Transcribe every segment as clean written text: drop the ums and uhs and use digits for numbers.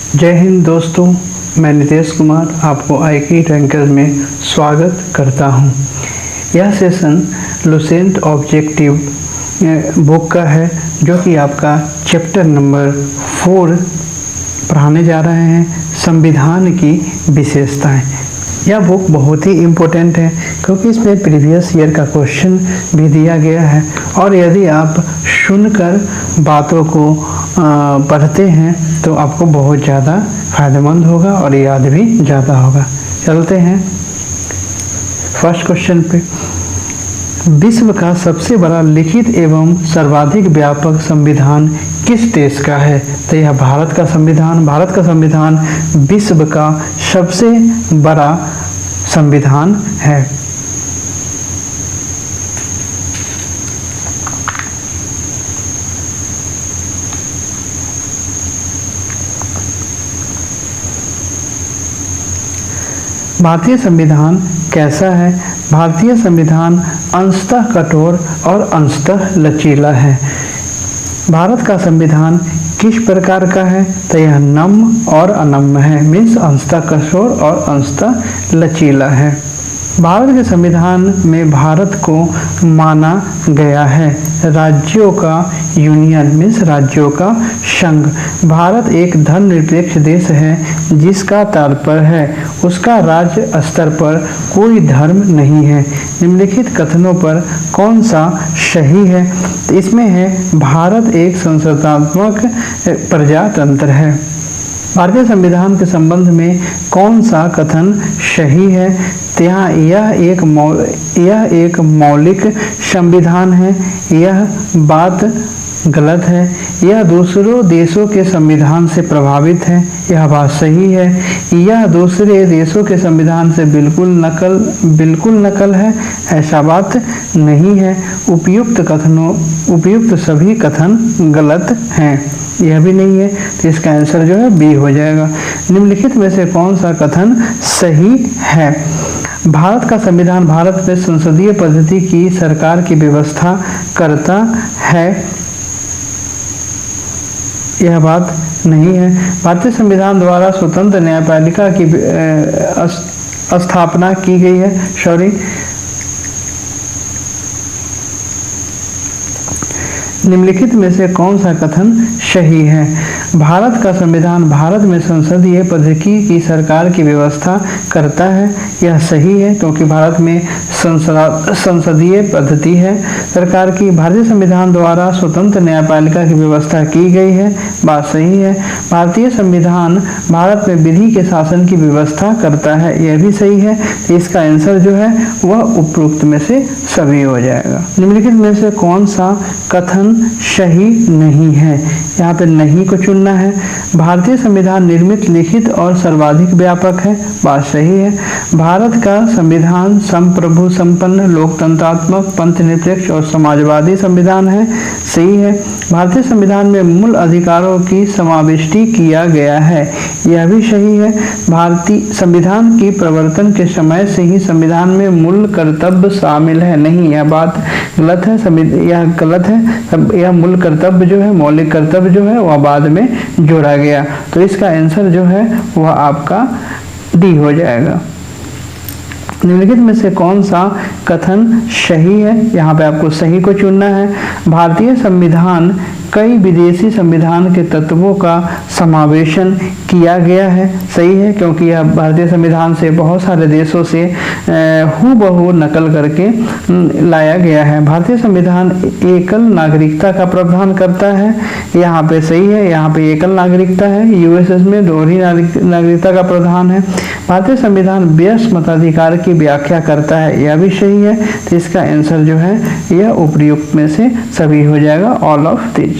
जय हिंद दोस्तों, मैं नितेश कुमार आपको IQ रैंकर्स में स्वागत करता हूं। यह सेशन लुसेंट ऑब्जेक्टिव बुक का है, जो कि आपका चैप्टर नंबर 4 पढ़ाने जा रहे हैं, संविधान की विशेषताएं। यह बुक बहुत ही इम्पोर्टेंट है क्योंकि इसमें प्रीवियस ईयर का क्वेश्चन भी दिया गया है, और यदि आप सुनकर बातों को पढ़ते हैं तो आपको बहुत ज़्यादा फायदेमंद होगा और याद भी ज़्यादा होगा। चलते हैं फर्स्ट क्वेश्चन पे। विश्व का सबसे बड़ा लिखित एवं सर्वाधिक व्यापक संविधान किस देश का है? तो यह भारत का संविधान विश्व का सबसे बड़ा संविधान है। भारतीय संविधान कैसा है? भारतीय संविधान अंशतः कठोर और अंशतः लचीला है। भारत का संविधान किस प्रकार का है? तो यह नम्य और अनम्य है, मीन्स अंशतः कठोर और अंशतः लचीला है। भारत के संविधान में भारत को माना गया है राज्यों का यूनियन, मीन्स राज्यों का संघ। भारत एक धर्मनिरपेक्ष देश है, जिसका तात्पर्य है उसका राज्य स्तर पर कोई धर्म नहीं है। निम्नलिखित कथनों पर कौन सा सही है? तो इसमें है भारत एक संसदात्मक प्रजातंत्र है। भारतीय संविधान के संबंध में कौन सा कथन सही है? यह एक मौलिक संविधान है, यह बात गलत है। यह दूसरों देशों के संविधान से प्रभावित है, यह बात सही है। यह दूसरे देशों के संविधान से बिल्कुल नकल है, ऐसा बात नहीं है। उपयुक्त सभी कथन गलत हैं, यह भी नहीं है। तो इसका आंसर जो है बी हो जाएगा। निम्नलिखित में से कौन सा कथन सही है? भारत का संविधान भारत में संसदीय पद्धति की सरकार की व्यवस्था करता है, यह बात नहीं है। भारतीय संविधान द्वारा स्वतंत्र न्यायपालिका की स्थापना की गई है। निम्नलिखित में से कौन सा कथन सही है? भारत का संविधान भारत में संसदीय पद्धति की सरकार की व्यवस्था करता है, यह सही है क्योंकि भारत में संसदीय पद्धति है सरकार की। भारतीय संविधान द्वारा स्वतंत्र न्यायपालिका की व्यवस्था की गई है, बात सही है। भारतीय संविधान भारत में विधि के शासन की व्यवस्था करता है, यह भी सही है। तो इसका आंसर जो है वह उपरोक्त में से सभी हो जाएगा। निम्नलिखित में से कौन सा कथन सही नहीं है? यहाँ पे नहीं को चुनना है। भारतीय संविधान निर्मित, लिखित और सर्वाधिक व्यापक है, बात सही है। भारत का संविधान संप्रभु संपन्न, लोकतंत्रात्मक, पंथनिरपेक्ष और समाजवादी संविधान है, सही है। भारतीय संविधान में मूल अधिकारों की समाविष्टि किया गया है, यह भी सही है। भारतीय संविधान की प्रवर्तन के समय से ही संविधान में मूल कर्तव्य शामिल है, नहीं, यह बात गलत है। यह गलत है। यह मूल कर्तव्य जो है, मौलिक कर्तव्य जो है, वह बाद में जोड़ा गया। तो इसका आंसर जो है वह आपका डी हो जाएगा। निम्नलिखित में से कौन सा कथन सही है? यहाँ पे आपको सही को चुनना है। भारतीय संविधान कई विदेशी संविधान के तत्वों का समावेशन किया गया है, सही है, क्योंकि यह भारतीय संविधान से बहुत सारे देशों से हूबहू नकल करके लाया गया है। भारतीय संविधान एकल नागरिकता का प्रावधान करता है, यहाँ पे सही है। यहाँ पे एकल नागरिकता है, यूएसएस में दोहरी नागरिकता का प्रावधान है। भारतीय संविधान वयस्क मताधिकार की व्याख्या करता है, यह भी सही है। तो इसका आंसर जो है यह उपयुक्त में से सभी हो जाएगा, ऑल ऑफ दिस।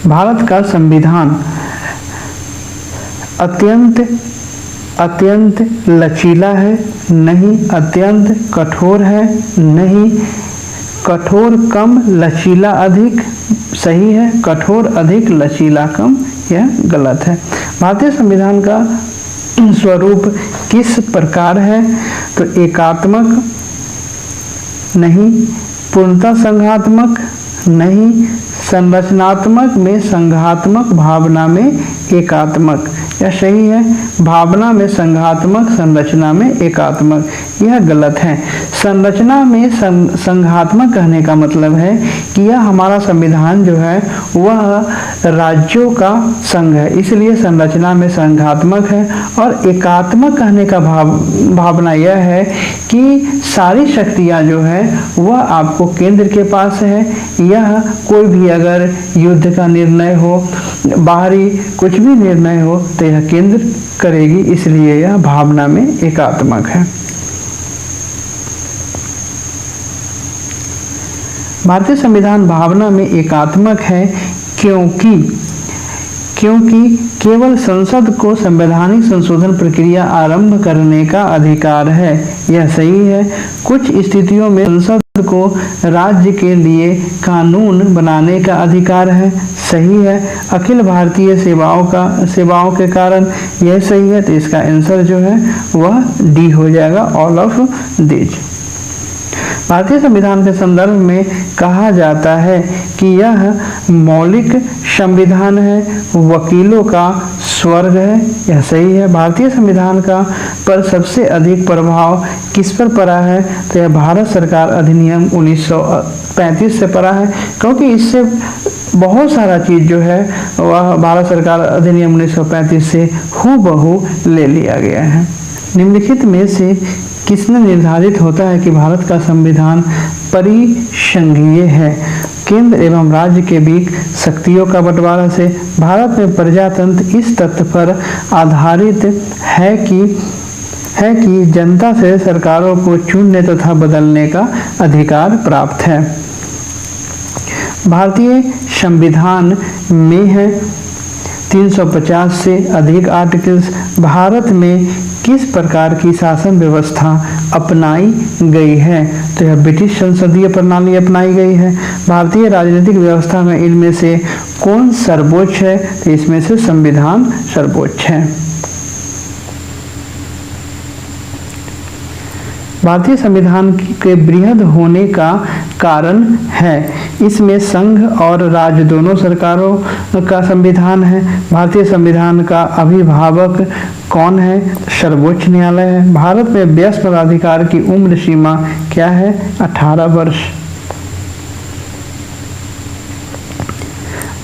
भारत का संविधान अत्यंत लचीला है, नहीं। अत्यंत कठोर है, नहीं। कठोर कम, लचीला अधिक, सही है। कठोर अधिक, लचीला कम, यह गलत है। भारतीय संविधान का स्वरूप किस प्रकार है? तो एकात्मक, नहीं। पूर्णतः संघात्मक, नहीं। संरचनात्मक में संघात्मक, भावना में एकात्मक। यह सही है। भावना में संघात्मक, संरचना में एकात्मक। यह गलत है। संरचना में संघात्मक कहने का मतलब है कि यह हमारा संविधान जो है वह राज्यों का संघ है, इसलिए संरचना में संघात्मक है। और एकात्मक कहने का भावना यह है कि सारी शक्तियां जो है वह आपको केंद्र के पास है। यह कोई भी अगर युद्ध का निर्णय हो, बाहरी कुछ भी निर्णय हो तो यह केंद्र करेगी, इसलिए यह भावना में एकात्मक है। भारतीय संविधान भावना में एकात्मक है क्योंकि केवल संसद को संवैधानिक संशोधन प्रक्रिया आरंभ करने का अधिकार है। यह सही है। कुछ स्थितियों में संसद को राज्य के लिए कानून बनाने का अधिकार है। सही है। अखिल भारतीय सेवाओं के कारण यह सही है, तो इसका आंसर जो है वह डी हो जाएगा, ऑल ऑफ दीज। भारतीय संविधान के संदर्भ में कहा जाता है कि यह मौलिक संविधान है, वकीलों का स्वर्ग है। यह सही है। भारतीय संविधान का पर सबसे अधिक प्रभाव किस पर पड़ा है, तो यह भारत सरकार अधिनियम 1935 से पड़ा है, क्योंकि इससे बहुत सारा चीज जो है वह भारत सरकार अधिनियम 1935 से हूबहू ले लिया गया है। निम्नलिखित में से किसने निर्धारित होता है कि भारत का संविधान परिसंघीय है? केंद्र एवं राज्य के बीच शक्तियों का बंटवारा से। भारत में प्रजातंत्र इस तथ्य पर आधारित है कि जनता से सरकारों को चुनने तथा बदलने का अधिकार प्राप्त है। भारतीय संविधान में है 350 से अधिक आर्टिकल्स। भारत में किस प्रकार की शासन व्यवस्था अपनाई गई है, तो यह ब्रिटिश संसदीय प्रणाली अपनाई गई है। भारतीय राजनीतिक व्यवस्था में इनमें से कौन सर्वोच्च है, तो इसमें से संविधान सर्वोच्च है। भारतीय संविधान के बृहद होने का कारण है इसमें संघ और राज्य दोनों सरकारों का संविधान है। भारतीय संविधान का अभिभावक कौन है? सर्वोच्च न्यायालय है। भारत में वयस्क पदाधिकार की उम्र सीमा क्या है? 18 वर्ष।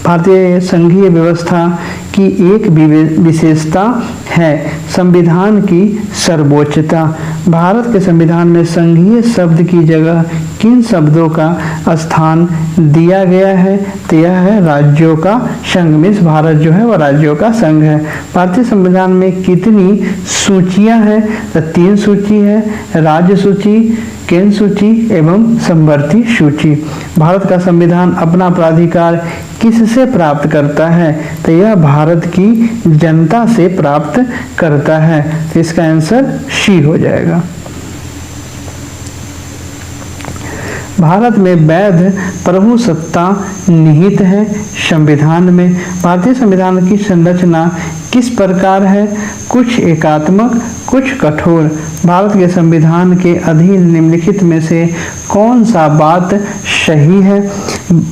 भारतीय संघीय व्यवस्था की एक विशेषता है संविधान की सर्वोच्चता। भारत के संविधान में संघीय शब्द की जगह किन शब्दों का स्थान दिया गया है, तो यह है राज्यों का संघ। मीन्स भारत जो है वह राज्यों का संघ है। भारतीय संविधान में कितनी सूचियां हैं, तो 3 सूची है, राज्य सूची, केंद्र सूची एवं समवर्ती सूची। भारत का संविधान अपना प्राधिकार किससे प्राप्त करता है, तो यह भारत की जनता से प्राप्त करता है। तो इसका आंसर सी हो जाएगा। भारत में वैध प्रभुसत्ता निहित है संविधान में। भारतीय संविधान की संरचना किस प्रकार है? कुछ एकात्मक, कुछ कठोर। भारत के संविधान के अधीन निम्नलिखित में से कौन सा बात सही है?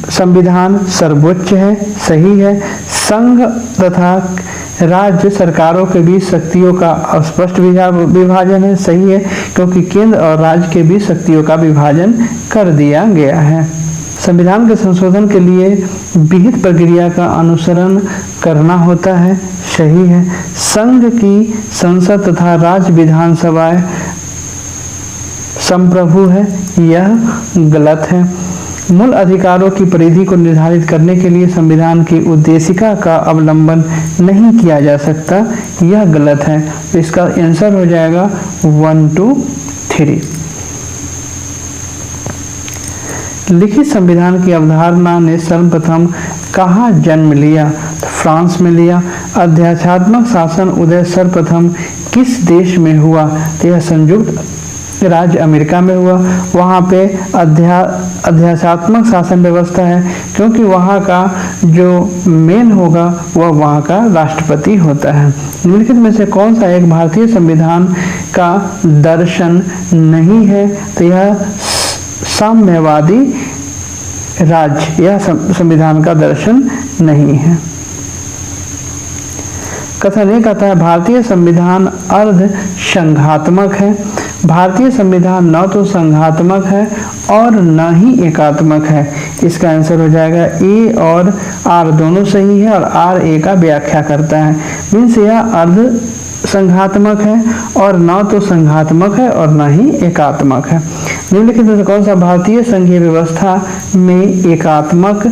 संविधान सर्वोच्च है, सही है। संघ तथा राज्य सरकारों के बीच शक्तियों का स्पष्ट विभाजन है, सही है, क्योंकि केंद्र और राज्य के बीच शक्तियों का विभाजन कर दिया गया है। संविधान के संशोधन के लिए विहित प्रक्रिया का अनुसरण करना होता है, सही है। संघ की संसद तथा राज्य विधानसभाएं संप्रभु है, यह गलत है। मूल अधिकारों की परिधि को निर्धारित करने के लिए संविधान की उद्देशिका का अवलंबन नहीं किया जा सकता, यह गलत है। तो इसका आंसर हो जाएगा 1, 2, 3। लिखित संविधान की अवधारणा ने सर्वप्रथम कहाँ जन्म लिया? तो फ्रांस में लिया। अध्यात्मात्मक शासन उदय सर्वप्रथम किस देश में हुआ? तो यह संयुक्त राज्य अमेरिका में हुआ। वहाँ पे अध्यात्मात्मक शासन व्यवस्था है, क्योंकि वहाँ का जो मेन होगा वह वहाँ का राष्ट्रपति होता है। निम्नलिखित में से कौन सा एक भारतीय संविधान का दर्शन नहीं है? तो यह साम्यवादी राज्य, यह संविधान का दर्शन नहीं है। कथन एक आता है, भारतीय संविधान अर्ध संघात्मक है। भारतीय संविधान न तो संघात्मक है और न ही एकात्मक है। इसका आंसर हो जाएगा ए और आर दोनों सही है और आर ए का व्याख्या करता है। मीन्स यह अर्ध संघात्मक है और न तो संघात्मक है और न ही एकात्मक है। निम्नलिखित में से कौन सा भारतीय संघीय व्यवस्था में एकात्मक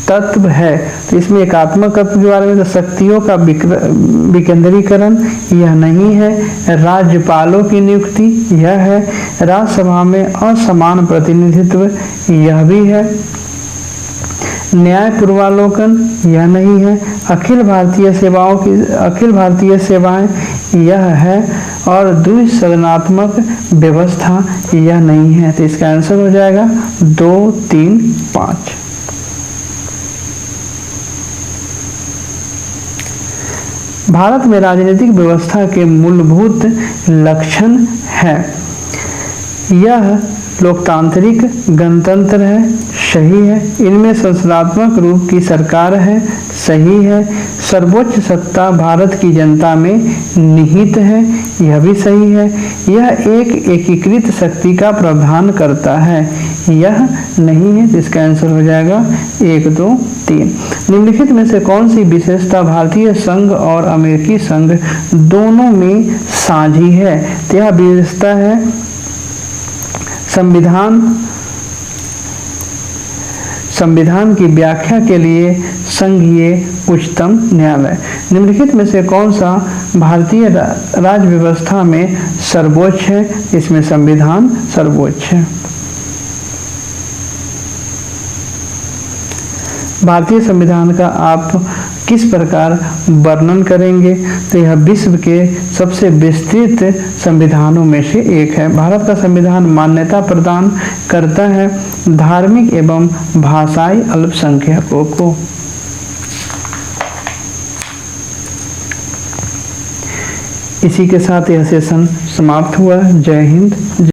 तत्व है? तो इसमें एकात्मक तत्व के बारे में, तो शक्तियों का विकेंद्रीकरण यह नहीं है, राज्यपालों की नियुक्ति यह है, राज्यसभा में असमान प्रतिनिधित्व यह भी है, न्याय पूर्वालोकन यह नहीं है, अखिल भारतीय सेवाएं यह है और द्विसदनात्मक व्यवस्था यह नहीं है। तो इसका आंसर हो जाएगा 2, 3, 5। भारत में राजनीतिक व्यवस्था के मूलभूत लक्षण है। यह लोकतांत्रिक गणतंत्र है, सही है। इनमें संसदात्मक रूप की सरकार है, सही है। सर्वोच्च सत्ता भारत की जनता में निहित है, यह भी सही है। यह एक एकीकृत शक्ति का प्रावधान करता है, यह नहीं है। तो इसका आंसर हो जाएगा 1, 2, 3। निम्नलिखित में से कौन सी विशेषता भारतीय संघ और अमेरिकी संघ दोनों में साझी है? तो यह विशेषता है संविधान की व्याख्या के लिए संघीय उच्चतम न्यायालय। निम्नलिखित में से कौन सा भारतीय राज्य व्यवस्था में सर्वोच्च है? इसमें संविधान सर्वोच्च है। भारतीय संविधान का आप किस प्रकार वर्णन करेंगे? तो यह विश्व के सबसे विस्तृत संविधानों में से एक है। भारत का संविधान मान्यता प्रदान करता है धार्मिक एवं भाषाई अल्पसंख्यकों को। इसी के साथ यह सेशन समाप्त हुआ। जय हिंद।